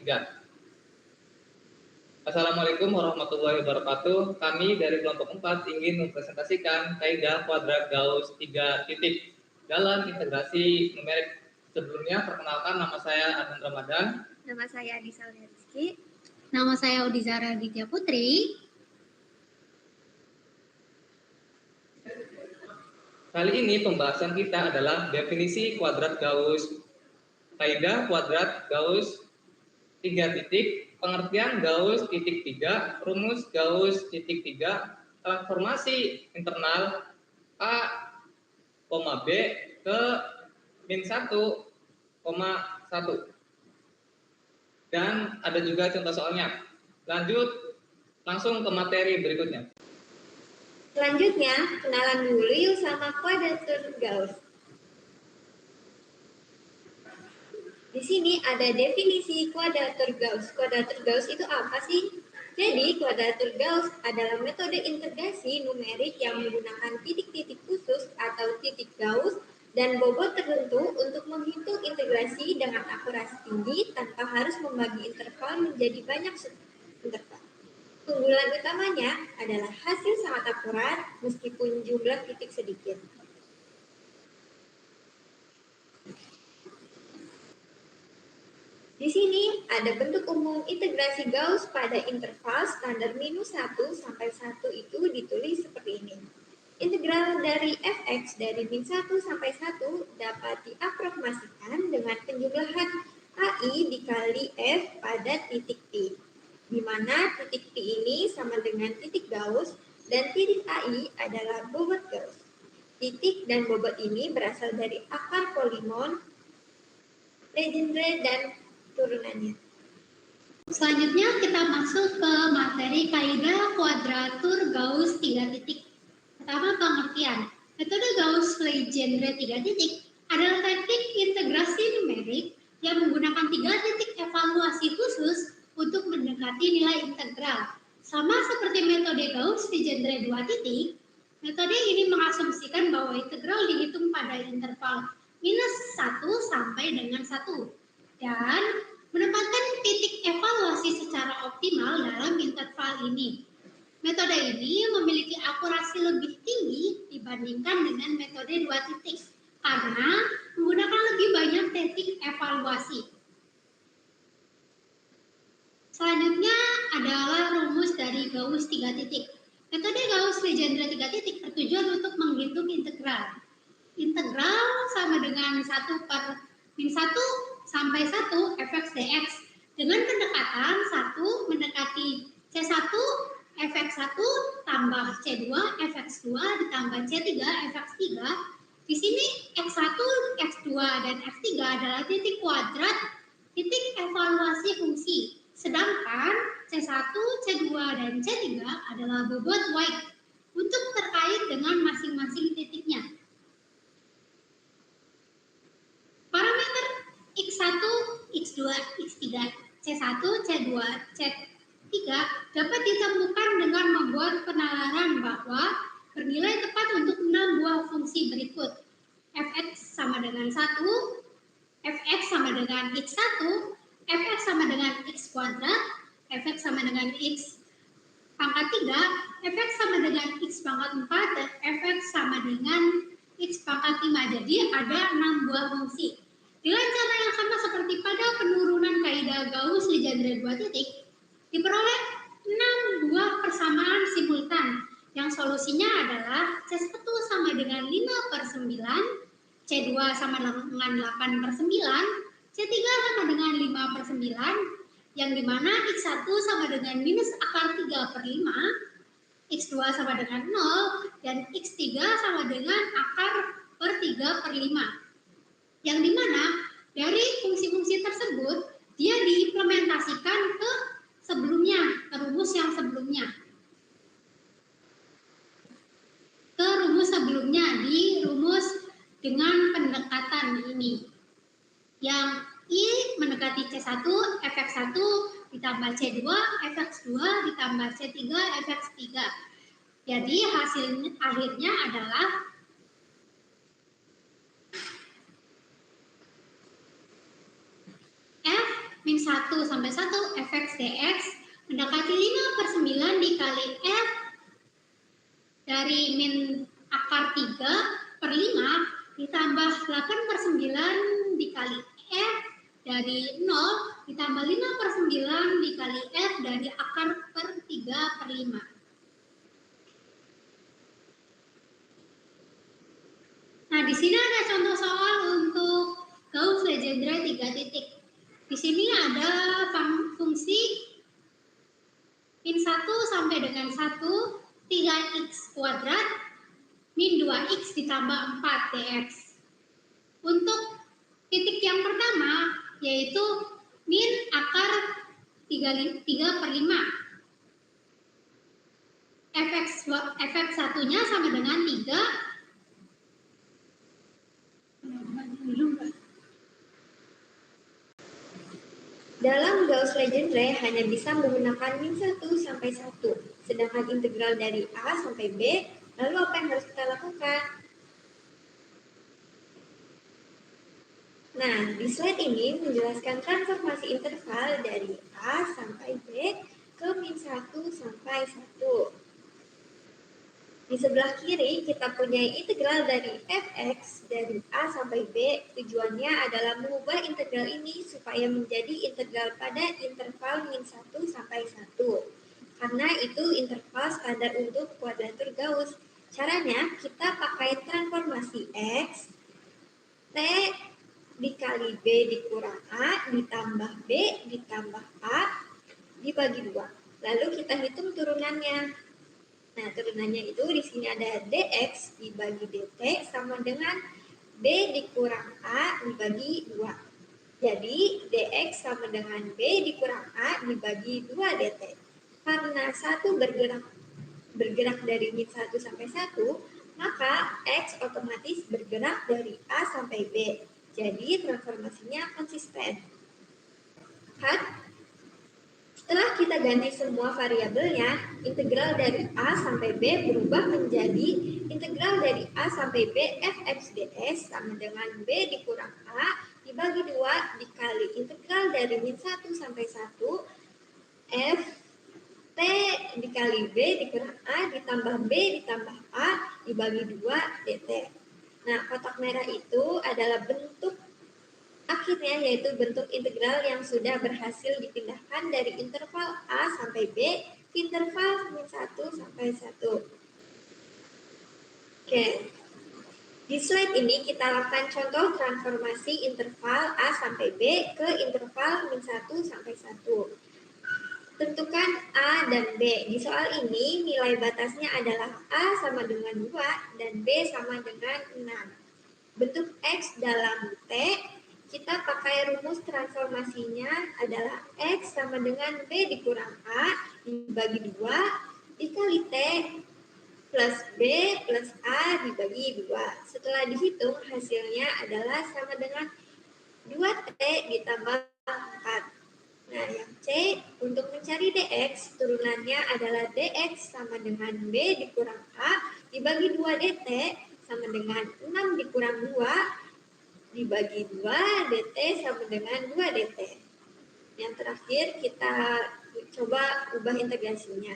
3. Assalamualaikum warahmatullahi wabarakatuh. Kami dari kelompok 4 ingin mempresentasikan kaidah kuadrat Gauss 3 titik dalam integrasi numerik. Sebelumnya, perkenalkan, nama saya Adnan Ramadan. Nama saya Adisa Rizky. Nama saya Udizara Ditya Putri. Kali ini pembahasan kita adalah definisi kuadrat Gauss, kaidah kuadrat Gauss 3 titik, pengertian Gauss titik 3, rumus Gauss titik 3, transformasi internal A, B ke min 1, 1. Dan ada juga contoh soalnya. Lanjut langsung ke materi berikutnya. Selanjutnya, kenalan dulu yuk sama kuadratur Gauss. Di sini ada definisi kuadratur Gauss. Kuadratur Gauss itu apa sih? Jadi, kuadratur Gauss adalah metode integrasi numerik yang menggunakan titik-titik khusus atau titik Gauss dan bobot tertentu untuk menghitung integrasi dengan akurasi tinggi tanpa harus membagi interval menjadi banyak interval. Keunggulan utamanya adalah hasil sangat akurat meskipun jumlah titik sedikit. Di sini ada bentuk umum integrasi Gauss pada interval standar minus 1 sampai 1 itu ditulis seperti ini. Integral dari fx dari min 1 sampai 1 dapat diaproksimasikan dengan penjumlahan ai dikali f pada titik P, di mana titik P ini sama dengan titik Gauss dan titik ai adalah bobot Gauss. Titik dan bobot ini berasal dari akar polinom Legendre dan turunannya. Selanjutnya kita masuk ke materi kaidah kuadratur Gauss 3 titik. Pertama, pengertian. Metode Gauss-Legendre 3 titik adalah teknik integrasi numerik yang menggunakan 3 titik evaluasi khusus untuk mendekati nilai integral. Sama seperti metode Gauss-Legendre 2 titik, metode ini mengasumsikan bahwa integral dihitung pada interval minus 1 sampai dengan 1 dan menempatkan titik evaluasi secara optimal dalam interval ini. Metode ini memiliki akurasi lebih tinggi dibandingkan dengan metode 2 titik karena menggunakan lebih banyak titik evaluasi. Selanjutnya adalah rumus dari Gauss 3 titik. Metode Gauss-Legendre 3 titik bertujuan untuk menghitung integral. Integral sama dengan 1 per min 1 sampai 1 fx dx dengan pendekatan 1 mendekati C1 fx1 tambah C2 fx2 ditambah C3 fx3. Di sini x1, x2 dan x3 adalah titik kuadrat titik evaluasi fungsi. Sedangkan C1, C2, dan C3 adalah bobot y untuk terkait dengan masing-masing titiknya. Parameter X1, X2, X3, C1, C2, C3 dapat ditemukan dengan membuat penalaran bahwa bernilai tepat untuk 6 buah fungsi berikut. Fx sama dengan 1, Fx sama dengan X1, Fx sama dengan X kuadrat, Fx sama dengan X pangkat 3, Fx sama dengan X pangkat 4, dan Fx sama dengan X pangkat 5. Jadi ada 6 buah fungsi. Dengan cara yang sama seperti pada penurunan kaidah Gauss-Legendre 2 titik, diperoleh 6 buah persamaan simultan yang solusinya adalah C1 sama dengan 5 per 9, C2 sama dengan 8 per 9, C3 sama dengan 5 per 9, yang dimana X1 sama dengan minus akar 3 per 5, X2 sama dengan 0, dan X3 sama dengan akar per 3 per 5. Yang dimana dari fungsi-fungsi tersebut, dia diimplementasikan ke sebelumnya, ke rumus yang sebelumnya. Ke rumus sebelumnya, di rumus dengan pendekatan ini. Yang I mendekati C1, Fx1 ditambah C2, Fx2 ditambah C3, Fx3. Jadi hasilnya akhirnya adalah F min 1 sampai 1 fx dx mendekati 5/9 dikali f dari min akar 3/5 ditambah 8/9 dikali f dari 0 ditambah 5/9 dikali f dari akar per 3/5. Nah, di sini ada contoh soal untuk Gauss Legendre 3 titik. Di sini ada fungsi min 1 sampai dengan 1 3x kuadrat min 2x ditambah 4 dx. Untuk titik yang pertama yaitu min akar 3/5. fx satunya sama dengan 3. Dalam Gauss Legendre hanya bisa menggunakan min 1 sampai 1, sedangkan integral dari A sampai B, lalu apa yang harus kita lakukan? Nah, di slide ini menjelaskan transformasi interval dari A sampai B ke min 1 sampai 1. Di sebelah kiri kita punya integral dari fx dari A sampai B. Tujuannya adalah mengubah integral ini supaya menjadi integral pada interval min 1 sampai 1. Karena itu interval standar untuk kuadratur Gauss. Caranya kita pakai transformasi X, T dikali B dikurang A ditambah B ditambah A dibagi 2. Lalu kita hitung turunannya. Nah, turunannya itu di sini ada dx dibagi dt sama dengan b dikurang a dibagi 2. Jadi dx sama dengan b dikurang a dibagi 2 dt. Karena satu bergerak dari min 1 sampai 1, maka x otomatis bergerak dari a sampai b. Jadi transformasinya konsisten. Kan? Setelah kita ganti semua variabelnya, integral dari A sampai B berubah menjadi integral dari A sampai B fx ds sama dengan B dikurang A dibagi 2 dikali integral dari min 1 sampai 1 f t dikali B dikurang A ditambah B ditambah A dibagi 2 dt. Nah, kotak merah itu adalah bentuk akhirnya yaitu bentuk integral yang sudah berhasil dipindahkan dari interval A sampai B ke interval min 1 sampai 1. Oke. Di slide ini kita lakukan contoh transformasi interval A sampai B ke interval min 1 sampai 1. Tentukan A dan B. Di soal ini nilai batasnya adalah A sama dengan 2 dan B sama dengan 6. Bentuk X dalam T kita pakai rumus transformasinya adalah X sama dengan B dikurang A dibagi 2 dikali T plus B plus A dibagi 2. Setelah dihitung hasilnya adalah sama dengan 2T ditambah 4. Nah, yang C untuk mencari DX turunannya adalah DX sama dengan B dikurang A dibagi 2 DT sama dengan 6 dikurang 2 dibagi 2 dt sama dengan 2 dt. Yang terakhir kita coba ubah integrasinya.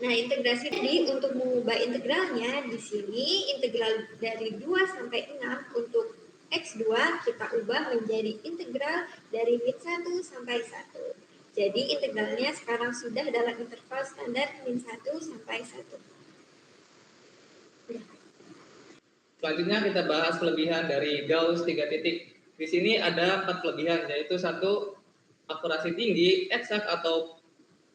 Nah, integrasi tadi untuk mengubah integralnya di sini integral dari 2 sampai 6 untuk x2 kita ubah menjadi integral dari min 1 sampai 1. Jadi integralnya sekarang sudah dalam interval standar min 1 sampai 1. Selanjutnya kita bahas kelebihan dari Gauss 3 titik. Di sini ada 4 kelebihan, yaitu 1. Akurasi tinggi, eksak atau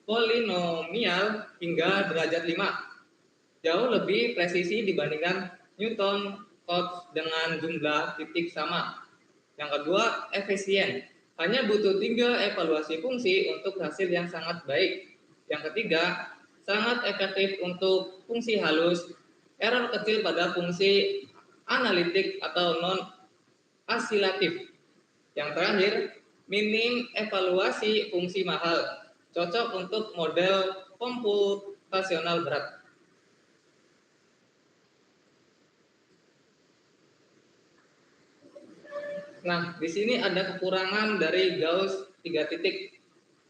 polinomial hingga derajat 5. Jauh lebih presisi dibandingkan Newton Cotes dengan jumlah titik sama. Yang kedua, efisien. Hanya butuh 3 evaluasi fungsi untuk hasil yang sangat baik. Yang ketiga, sangat efektif untuk fungsi halus. Error kecil pada fungsi analitik atau non-asilatif. Yang terakhir, minim evaluasi fungsi mahal. Cocok untuk model komputasional berat. Nah, di sini ada kekurangan dari Gauss 3 titik,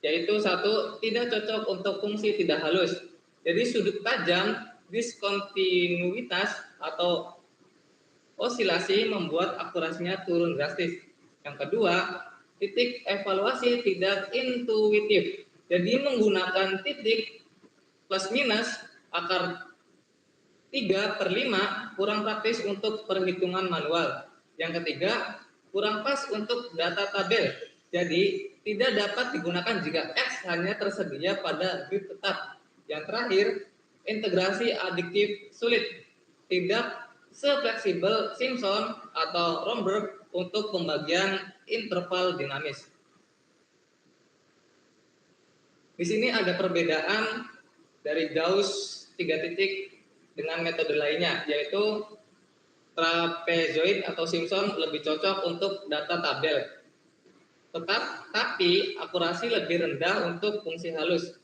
yaitu satu, tidak cocok untuk fungsi tidak halus. Jadi sudut tajam, diskontinuitas atau osilasi membuat akurasinya turun drastis. Yang kedua, titik evaluasi tidak intuitif. Jadi menggunakan titik plus minus akar 3/5 kurang praktis untuk perhitungan manual. Yang ketiga, kurang pas untuk data tabel. Jadi tidak dapat digunakan jika X hanya tersedia pada grid tetap. Yang terakhir, integrasi adiktif sulit. Tidak sefleksibel Simpson atau Romberg untuk pembagian interval dinamis. Di sini ada perbedaan dari Gauss 3 titik dengan metode lainnya, yaitu trapezoid atau Simpson lebih cocok untuk data tabel. Tapi akurasi lebih rendah untuk fungsi halus.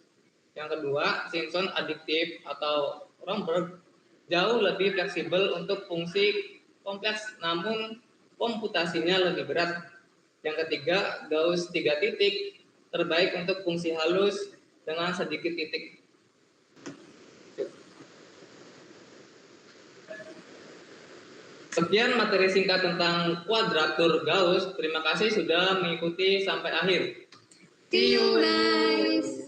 Yang kedua, Simpson adiktif atau Romberg jauh lebih fleksibel untuk fungsi kompleks, namun komputasinya lebih berat. Yang ketiga, Gauss 3 titik terbaik untuk fungsi halus dengan sedikit titik. Sekian materi singkat tentang kuadratur Gauss. Terima kasih sudah mengikuti sampai akhir. See you guys.